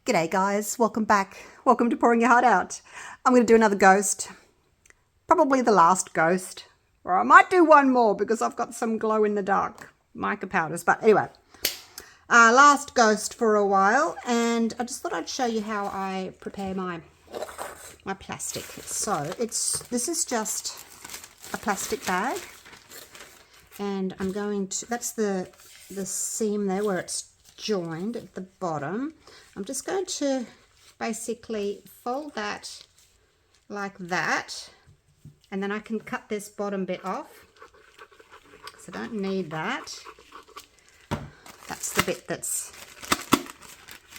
G'day guys, welcome back. Welcome to Pouring Your Heart Out. I'm going to do another ghost, probably the last ghost, or I might do one more because I've got some glow in the dark mica powders. But anyway, last ghost for a while, and I just thought I'd show you how I prepare my plastic. So this is just a plastic bag, and I'm going to, that's the seam there where it's joined at the bottom. I'm just going to basically fold that like that, and then I can cut this bottom bit off, so I don't need that. That's the bit that's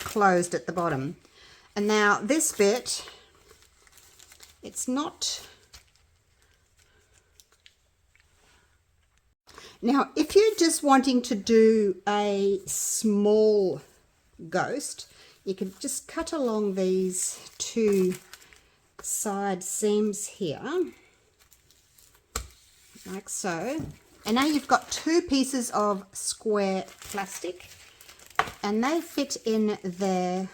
closed at the bottom. And now this bit, it's not. Now, if you're just wanting to do a small ghost, you can just cut along these two side seams here, like so. And now you've got two pieces of square plastic, and they fit in there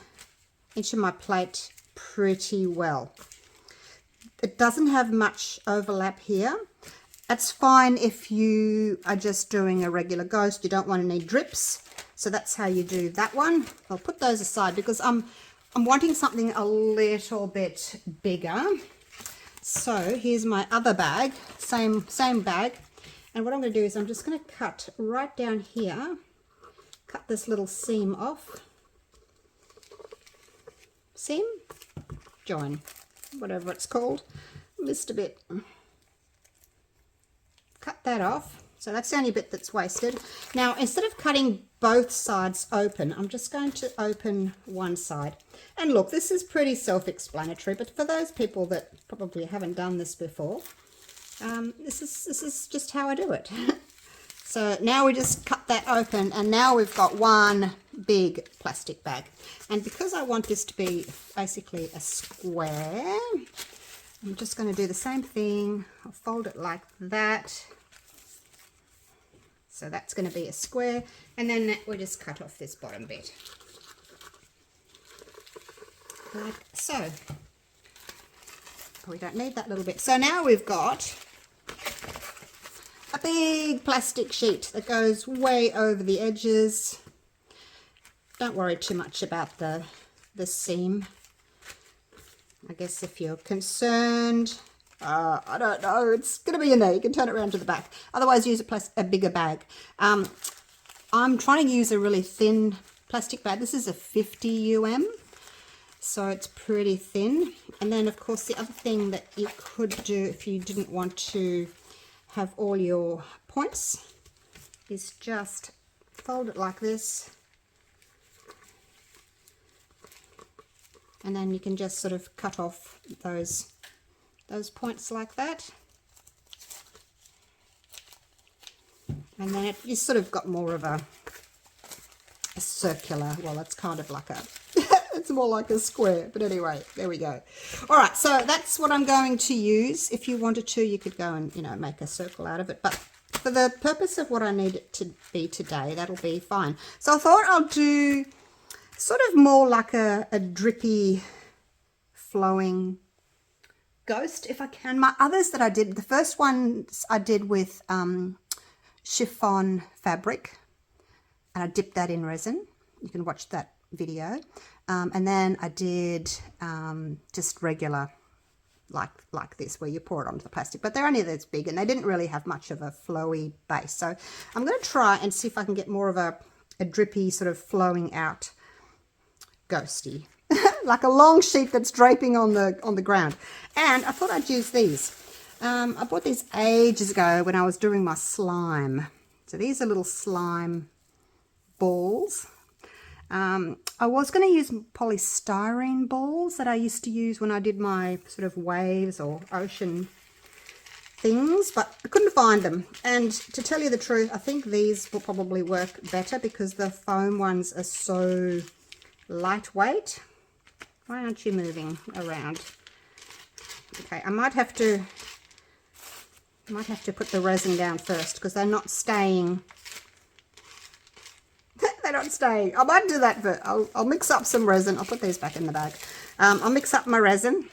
into my plate pretty well. It doesn't have much overlap here. That's fine if you are just doing a regular ghost. You don't want any drips, so that's how you do that one. I'll put those aside because I'm wanting something a little bit bigger. So here's my other bag, same bag, and what I'm going to do is I'm just going to cut right down here, cut this little seam off. Seam, join, whatever it's called. Missed a bit. Cut that off. So that's the only bit that's wasted. Now, instead of cutting both sides open, I'm just going to open one side. And look, this is pretty self-explanatory, but for those people that probably haven't done this before, this is just how I do it. So now we just cut that open, and now we've got one big plastic bag. And because I want this to be basically a square, I'm just going to do the same thing. I'll fold it like that. So that's going to be a square, and then we just cut off this bottom bit. Like so. We don't need that little bit. So now we've got a big plastic sheet that goes way over the edges. Don't worry too much about the seam. I guess if you're concerned, I don't know, it's going to be in there. You can turn it around to the back. Otherwise, use a bigger bag. I'm trying to use a really thin plastic bag. This is a 50 so it's pretty thin. And then, of course, the other thing that you could do if you didn't want to have all your points is just fold it like this. And then you can just sort of cut off those points like that. And then you sort of got more of a circular, well, it's kind of like a, it's more like a square, but anyway, there we go. All right, so that's what I'm going to use. If you wanted to, you could go and, you know, make a circle out of it, but for the purpose of what I need it to be today, that'll be fine. So I thought I'll do sort of more like a drippy, flowing ghost if I can. My others that I did, the first ones I did with chiffon fabric, and I dipped that in resin. You can watch that video. And then I did just regular, like this, where you pour it onto the plastic, but they're only this big, and they didn't really have much of a flowy base. So I'm going to try and see if I can get more of a drippy, sort of flowing out ghosty, like a long sheet that's draping on the ground. And I thought I'd use these. I bought these ages ago when I was doing my slime. So these are little slime balls. I was going to use polystyrene balls that I used to use when I did my sort of waves or ocean things, but I couldn't find them. And to tell you the truth, I think these will probably work better because the foam ones are so lightweight. Why aren't you moving around? Okay, I might have to put the resin down first because they're not staying They're not staying. I might do that, but I'll mix up some resin. I'll put these back in the bag. I'll mix up my resin.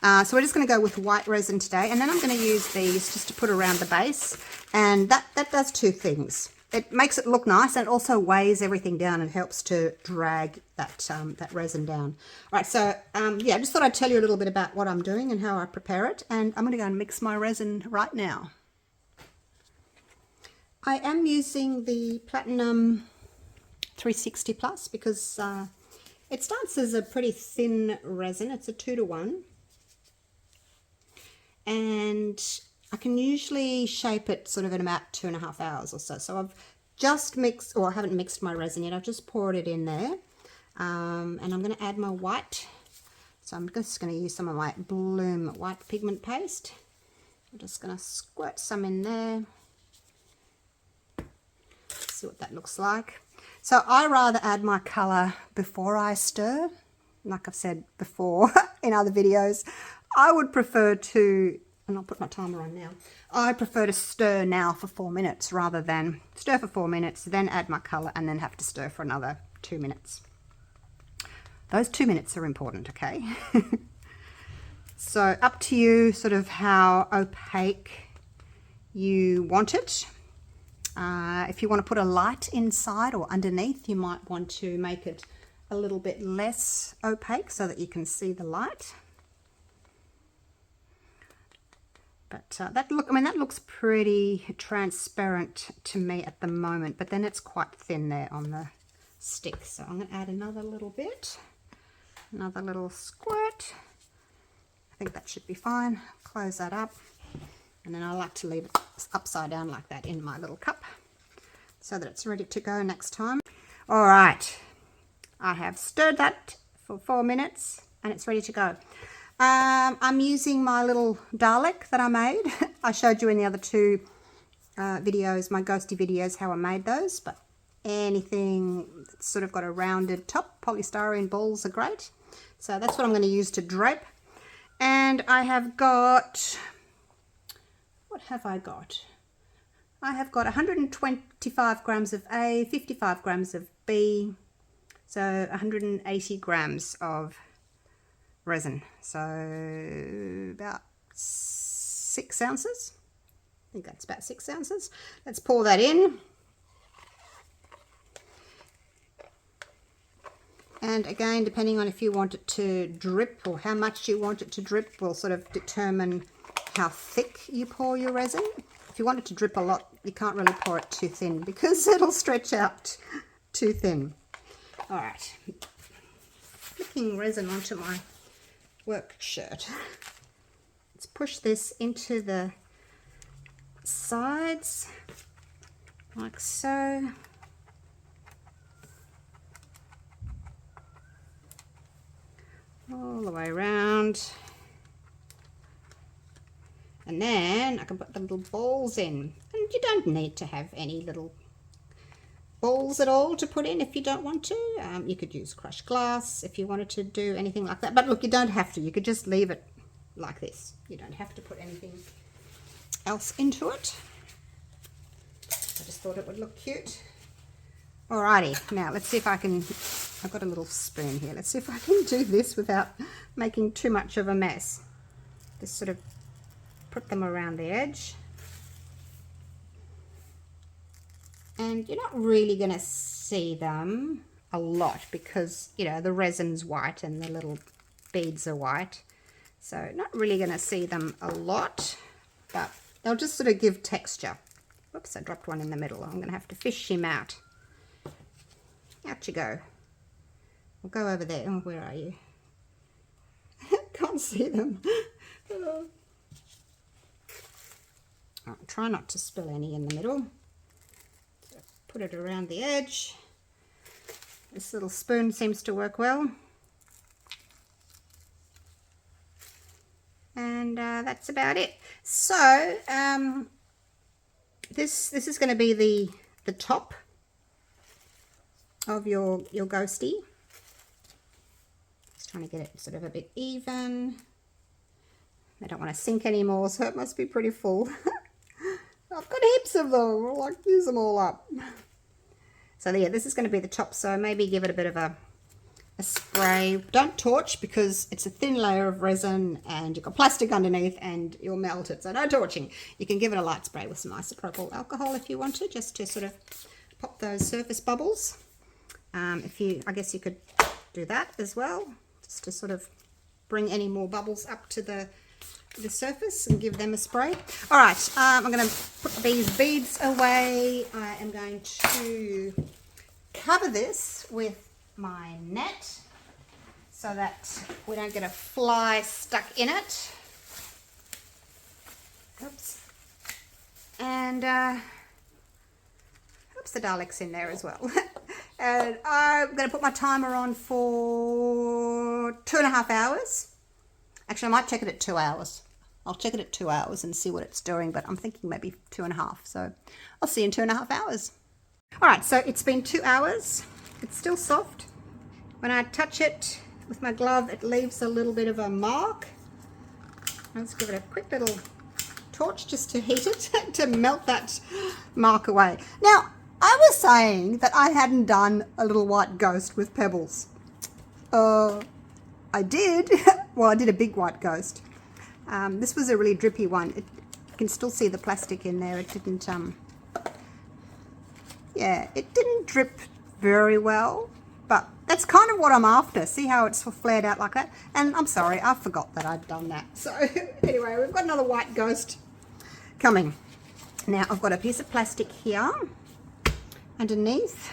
So we're just going to go with white resin today, and then I'm going to use these just to put around the base, and that does two things. It makes it look nice, and it also weighs everything down and helps to drag that resin down. All right, so yeah, I just thought I'd tell you a little bit about what I'm doing and how I prepare it, and I'm going to go and mix my resin right now. I am using the Platinum 360 Plus because it starts as a pretty thin resin. It's a 2-to-1. And I can usually shape it sort of in about 2.5 hours or so. So I've just mixed, or I haven't mixed my resin yet. I've just poured it in there. And I'm going to add my white. So I'm just going to use some of my Bloom white pigment paste. I'm just going to squirt some in there. See what that looks like. So I rather add my colour before I stir. Like I've said before in other videos, I would prefer to, and I'll put my timer on now, I prefer to stir now for 4 minutes rather than stir for 4 minutes, then add my colour and then have to stir for another 2 minutes. Those 2 minutes are important, okay? So up to you sort of how opaque you want it. If you want to put a light inside or underneath, you might want to make it a little bit less opaque so that you can see the light. But that looks pretty transparent to me at the moment, but then it's quite thin there on the stick. So I'm going to add another little bit, another little squirt. I think that should be fine. Close that up. And then I like to leave it upside down like that in my little cup so that it's ready to go next time. All right, I have stirred that for 4 minutes and it's ready to go. I'm using my little Dalek that I made. I showed you in the other two videos, my ghosty videos, how I made those, but anything that's sort of got a rounded top, polystyrene balls are great. So that's what I'm going to use to drape. And I have got, what have I got? I have got 125 grams of A, 55 grams of B, so 180 grams of resin, so about 6 ounces. I think that's about 6 ounces. Let's pour that in. And again, depending on if you want it to drip or how much you want it to drip will sort of determine how thick you pour your resin. If you want it to drip a lot, you can't really pour it too thin because it'll stretch out too thin. All right, flicking resin onto my work shirt. Let's push this into the sides like so. All the way around. And then I can put the little balls in. And you don't need to have any little balls at all to put in if you don't want to. You could use crushed glass if you wanted to do anything like that. But look, you don't have to. You could just leave it like this. You don't have to put anything else into it. I just thought it would look cute. Alrighty, now let's see if I can, I've got a little spoon here. Let's see if I can do this without making too much of a mess. Just sort of put them around the edge. And you're not really going to see them a lot because, you know, the resin's white and the little beads are white. So not really going to see them a lot, but they'll just sort of give texture. Whoops, I dropped one in the middle. I'm going to have to fish him out. Out you go. We'll go over there. Oh, where are you? Can't see them. Oh, try not to spill any in the middle. So put it around the edge. This little spoon seems to work well. And that's about it. So this is going to be the top of your ghosty. Just trying to get it sort of a bit even. I don't want to sink anymore, so it must be pretty full. I've got heaps of them. I'll like use them all up. So yeah, this is going to be the top. So maybe give it a bit of a spray. Don't torch because it's a thin layer of resin and you've got plastic underneath and you'll melt it. So no torching. You can give it a light spray with some isopropyl alcohol if you want to, just to sort of pop those surface bubbles. I guess you could do that as well, just to sort of bring any more bubbles up to the surface and give them a spray. All right, I'm going to put these beads away. I am going to cover this with my net so that we don't get a fly stuck in it. Oops. And oops, the Dalek's in there as well. And I'm going to put my timer on for 2.5 hours. Actually, I might check it at 2 hours. I'll check it at 2 hours and see what it's doing, but I'm thinking maybe 2.5. So I'll see you in 2.5 hours. All right, so it's been 2 hours. It's still soft. When I touch it with my glove, it leaves a little bit of a mark. Let's give it a quick little torch just to heat it, to melt that mark away. Now, I was saying that I hadn't done a little white ghost with pebbles. I did. Well, I did a big white ghost. This was a really drippy one. You can still see the plastic in there. It didn't, yeah, it didn't drip very well, but that's kind of what I'm after. See how it's flared out like that? And I'm sorry, I forgot that I'd done that. So anyway, we've got another white ghost coming. Now I've got a piece of plastic here underneath.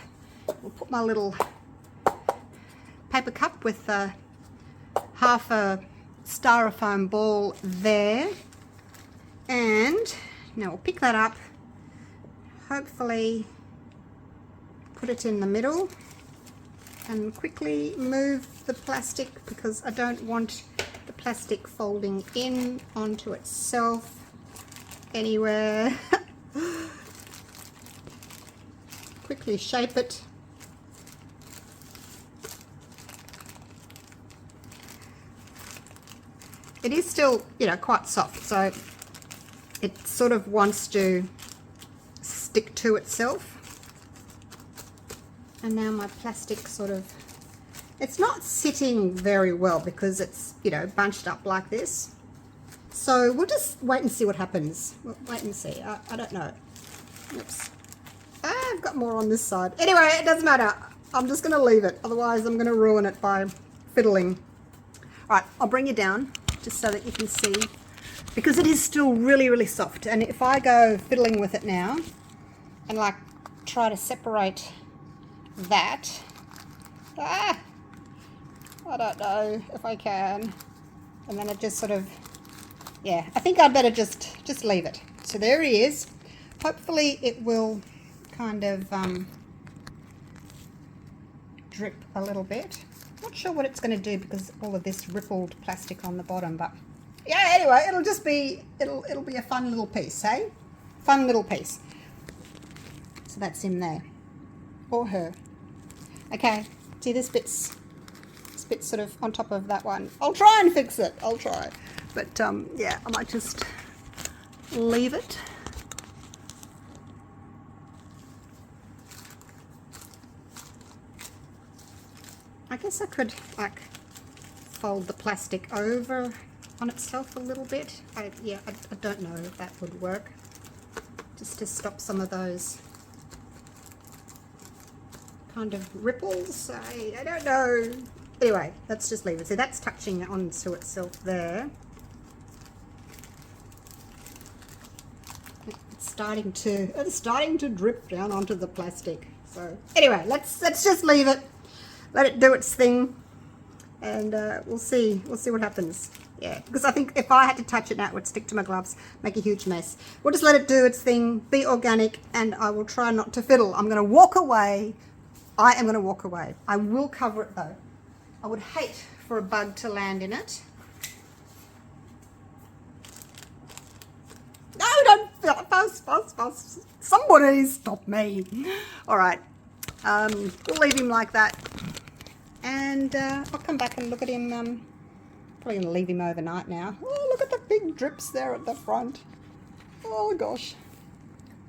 We'll put my little paper cup with half a styrofoam ball there, and now we'll pick that up, hopefully put it in the middle and quickly move the plastic because I don't want the plastic folding in onto itself anywhere. Quickly shape it. It is still, you know, quite soft, so it sort of wants to stick to itself. And now my plastic sort of, it's not sitting very well because it's, you know, bunched up like this. So we'll just wait and see what happens. We'll wait and see. I don't know. Oops. I've got more on this side. Anyway, it doesn't matter. I'm just going to leave it. Otherwise, I'm going to ruin it by fiddling. All right, I'll bring you down just so that you can see, because it is still really, really soft. And if I go fiddling with it now and like try to separate that, I don't know if I can. And then it just sort of, yeah, I think I'd better just leave it. So there he is. Hopefully it will kind of drip a little bit. Not sure what it's going to do because all of this rippled plastic on the bottom, but yeah, anyway, it'll just be, it'll be a fun little piece, hey? Fun little piece. So that's him there, or her. Okay, see this bit's sort of on top of that one. I'll try and fix it. I'll try, but yeah, I might just leave it. I guess I could like fold the plastic over on itself a little bit. I don't know if that would work, just to stop some of those kind of ripples. I don't know. Anyway, let's just leave it. So that's touching onto itself there. It's starting to drip down onto the plastic. So anyway, let's just leave it. Let it do its thing, and we'll see what happens. Yeah, because I think if I had to touch it now, it would stick to my gloves, make a huge mess. We'll just let it do its thing, be organic, and I will try not to fiddle. I'm going to walk away. I am going to walk away. I will cover it though. I would hate for a bug to land in it. No, don't fuss. Somebody stop me. All right, we'll leave him like that. And I'll come back and look at him. Probably going to leave him overnight now. Oh, look at the big drips there at the front. Oh gosh.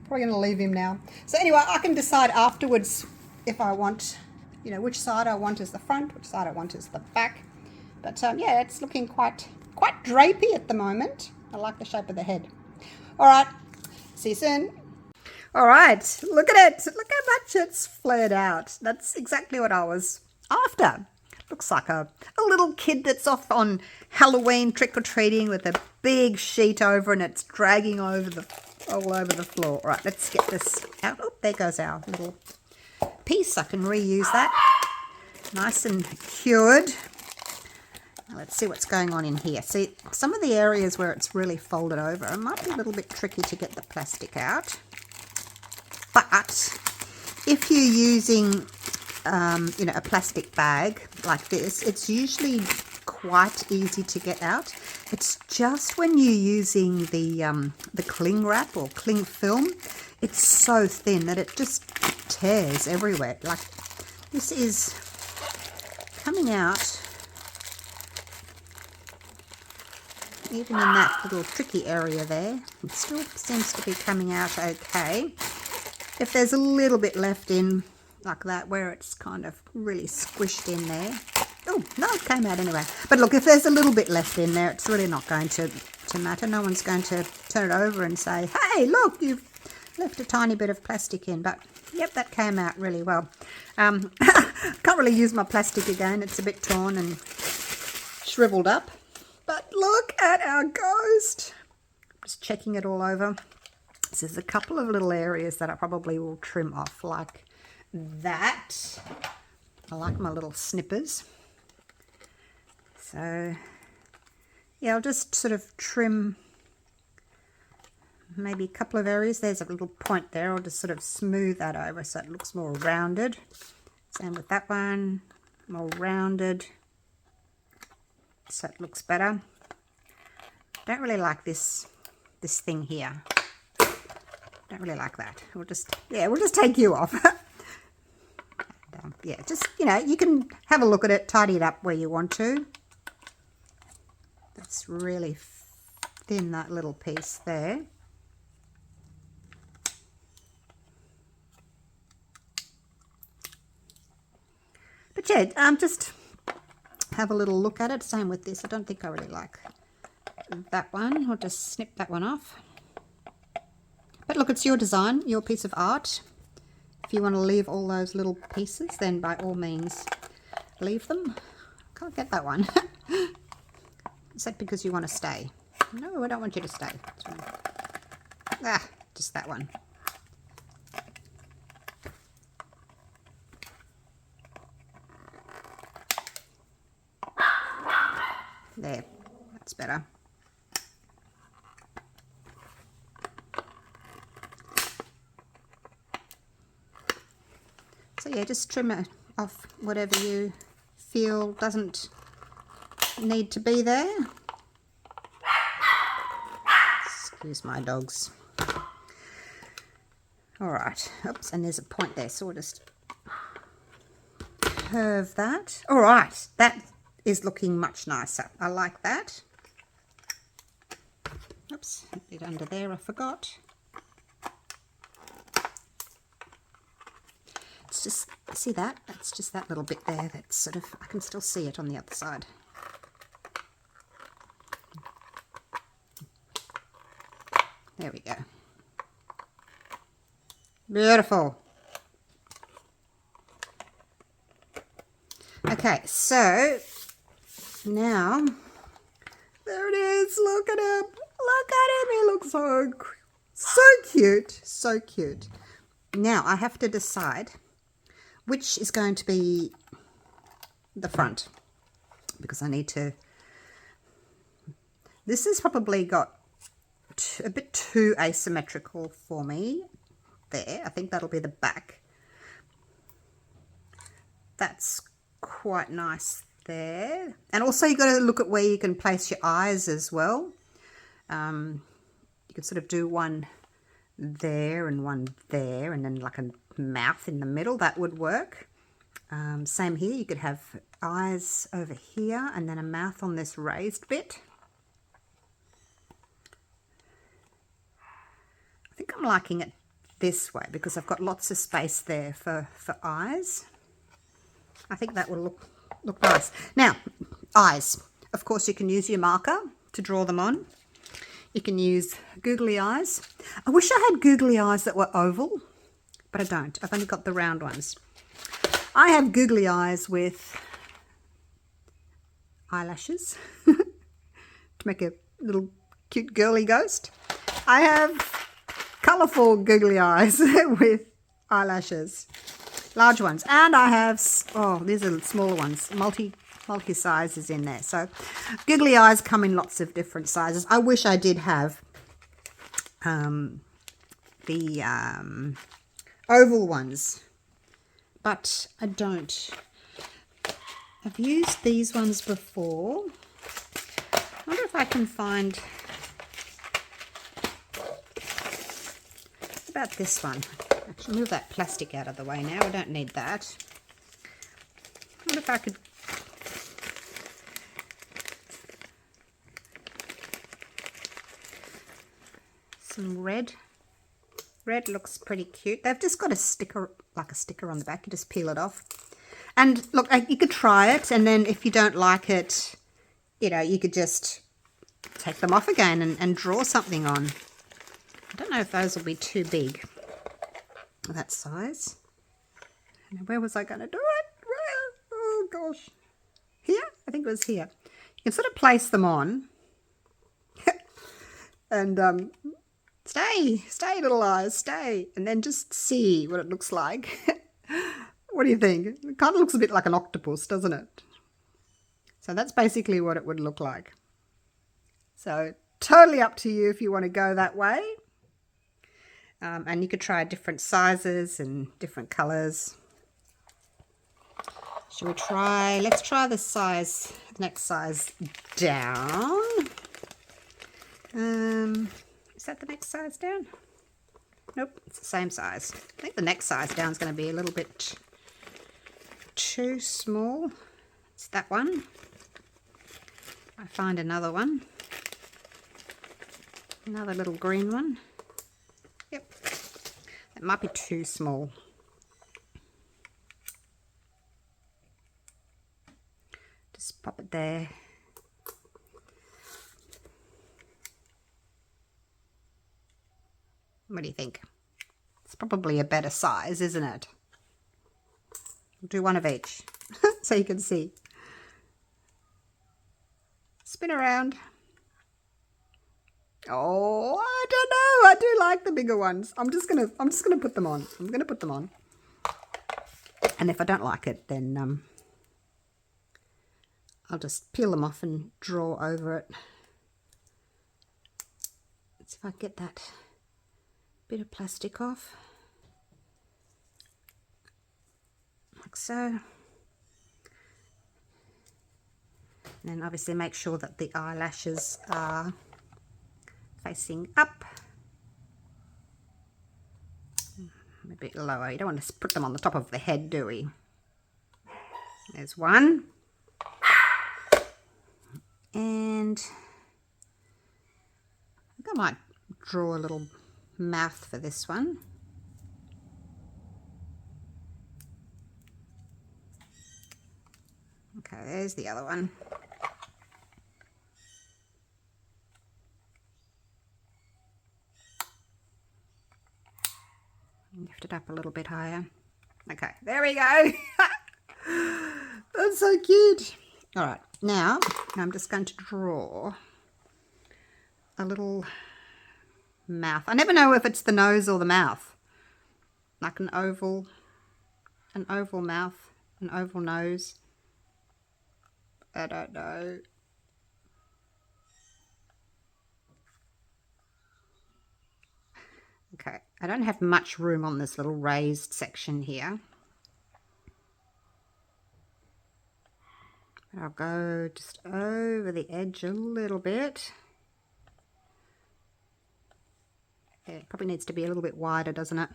Probably going to leave him now. So anyway, I can decide afterwards if I want, you know, which side I want as the front, which side I want as the back. But yeah, it's looking quite drapey at the moment. I like the shape of the head. All right, see you soon. All right, look at it. Look how much it's flared out. That's exactly what I was after. Looks like a little kid that's off on Halloween trick-or-treating with a big sheet over, and it's dragging over all over the floor. All right, let's get this out. Oh, there goes our little piece. I can reuse that. Nice and cured. Now let's see what's going on in here. See, some of the areas where it's really folded over, it might be a little bit tricky to get the plastic out. But if you're using, you know, a plastic bag like this, it's usually quite easy to get out. It's just when you're using the cling wrap or cling film, it's so thin that it just tears everywhere. Like, this is coming out even in that little tricky area there. It still seems to be coming out okay. If there's a little bit left in like that where it's kind of really squished in there. Oh, no, it came out anyway. But look, if there's a little bit left in there, it's really not going to matter. No one's going to turn it over and say, hey, look, you've left a tiny bit of plastic in. But, yep, that came out really well. Can't really use my plastic again. It's a bit torn and shriveled up. But look at our ghost. Just checking it all over. So there's a couple of little areas that I probably will trim off like that. I like my little snippers. So, yeah, I'll just sort of trim maybe a couple of areas. There's a little point there. I'll just sort of smooth that over so it looks more rounded. Same with that one. More rounded. So it looks better. Don't really like this thing here. Don't really like that. We'll just take you off. Yeah, just, you know, you can have a look at it, tidy it up where you want to. That's really thin, that little piece there. But yeah, just have a little look at it. Same with this. I don't think I really like that one. I'll just snip that one off. But look, it's your design, your piece of art. If you want to leave all those little pieces, then by all means leave them. Can't get that one. Is that because you want to stay? No, I don't want you to stay. Ah, just that one. There, that's better. So yeah, just trim it off whatever you feel doesn't need to be there. Excuse my dogs. All right, oops, and there's a point there, so we'll just curve that. All right, that is looking much nicer. I like that. Oops, a bit under there, I forgot. It's just, see that? That's just that little bit there that's sort of, I can still see it on the other side. There we go. Beautiful. Okay, so now, there it is. Look at him. Look at him. He looks so cute. So cute. Now, I have to decide which is going to be the front, because I need to, this has probably got a bit too asymmetrical for me there. I think that'll be the back. That's quite nice there. And also you've got to look at where you can place your eyes as well. You can sort of do one there and one there, and then like a mouth in the middle. That would work. Same here, you could have eyes over here and then a mouth on this raised bit. I think I'm liking it this way because I've got lots of space there for eyes. I think that will look nice. Now, eyes. Of course, you can use your marker to draw them on. You can use googly eyes. I wish I had googly eyes that were oval, but I don't. I've only got the round ones. I have googly eyes with eyelashes to make a little cute girly ghost. I have colourful googly eyes with eyelashes, large ones, and I have, oh, these are smaller ones, multi sizes in there. So googly eyes come in lots of different sizes. I wish I did have the oval ones, but I don't. I've used these ones before. I wonder if I can find, what about this one? Actually, move that plastic out of the way now. We don't need that. I wonder if I could some red. Red looks pretty cute. They've just got a sticker, like a sticker on the back. You just peel it off. And look, you could try it, and then if you don't like it, you know, you could just take them off again and draw something on. I don't know if those will be too big, that size. Where was I going to do it? Where? Oh, gosh. Here? I think it was here. You can sort of place them on. And stay, little eyes, stay. And then just see what it looks like. What do you think? It kind of looks a bit like an octopus, doesn't it? So that's basically what it would look like. So totally up to you if you want to go that way. And you could try different sizes and different colours. Shall we try? Let's try the size, next size down. Is that the next size down? Nope, it's the same size. I think the next size down is going to be a little bit too small. It's that one. I find another one. Another little green one. Yep. It might be too small. Just pop it there. What do you think? It's probably a better size, isn't it? We'll do one of each so you can see. Spin around. Oh, I don't know. I do like the bigger ones. I'm just gonna put them on. I'm gonna put them on. And if I don't like it, then I'll just peel them off and draw over it. Let's see if I can get that bit of plastic off. Like so. And then obviously make sure that the eyelashes are facing up. A bit lower. You don't want to put them on the top of the head, do we? There's one. And I think I might draw a little mouth for this one. Okay, there's the other one. Lift it up a little bit higher. Okay, there we go. That's so cute. All right, now I'm just going to draw a little mouth. I never know if it's the nose or the mouth. Like an oval mouth, an oval nose. I don't know. Okay, I don't have much room on this little raised section here. But I'll go just over the edge a little bit. Yeah, it probably needs to be a little bit wider, doesn't it?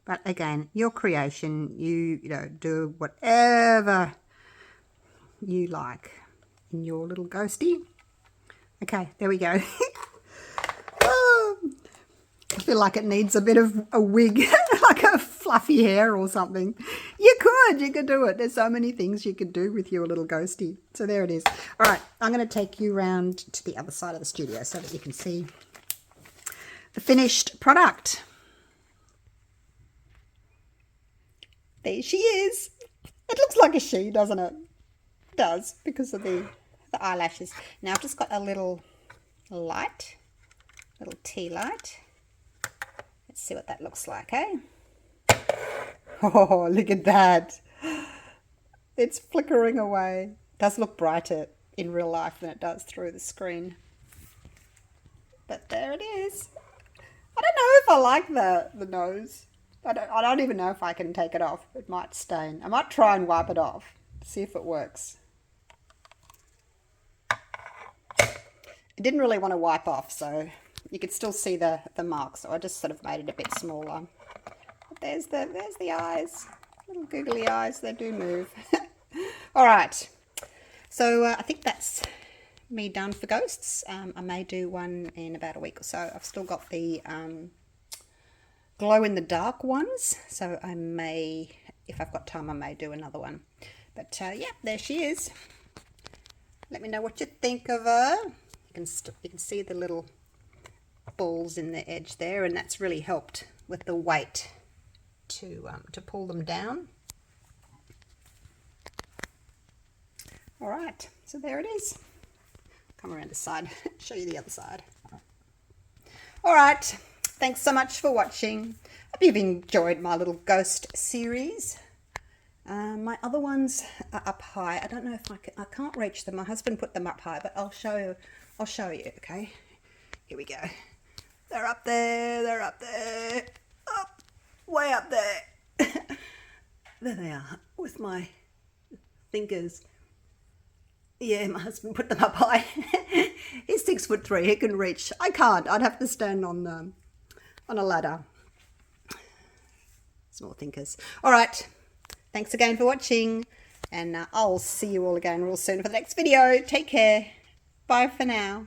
But again, your creation, you know, do whatever you like in your little ghosty. Okay, there we go. feel like it needs a bit of a wig, like a fluffy hair or something. You could do it. There's so many things you could do with your little ghosty. So there it is. All right, I'm going to take you round to the other side of the studio so that you can see the finished product. There she is. It looks like a she, doesn't it? It does, because of the eyelashes. Now I've just got a little light, little tea light. Let's see what that looks like, eh? Oh, look at that. It's flickering away. It does look brighter in real life than it does through the screen. But there it is. I don't know if I like the nose. I don't even know if I can take it off. It might stain. I might try and wipe it off, see if it works. I didn't really want to wipe off, so you could still see the mark, so I just sort of made it a bit smaller. But there's the eyes, little googly eyes. They do move. All right, so I think that's me done for ghosts. I may do one in about a week or so. I've still got the glow in the dark ones, so I may, if I've got time, I may do another one. But yeah, there she is. Let me know what you think of her. You can see the little balls in the edge there, and that's really helped with the weight to pull them down. All right, so there it is. Come around this side, show you the other side. All right, thanks so much for watching. Hope you've enjoyed my little ghost series. My other ones are up high. I don't know if I can't reach them. My husband put them up high, but I'll show you, okay? Here we go. They're up there, up, way up there. There they are, with my fingers. Yeah, my husband put them up high. He's 6'3", he can reach. I can't, I'd have to stand on a ladder. Small thinkers. All right, thanks again for watching, and I'll see you all again real soon for the next video. Take care. Bye for now.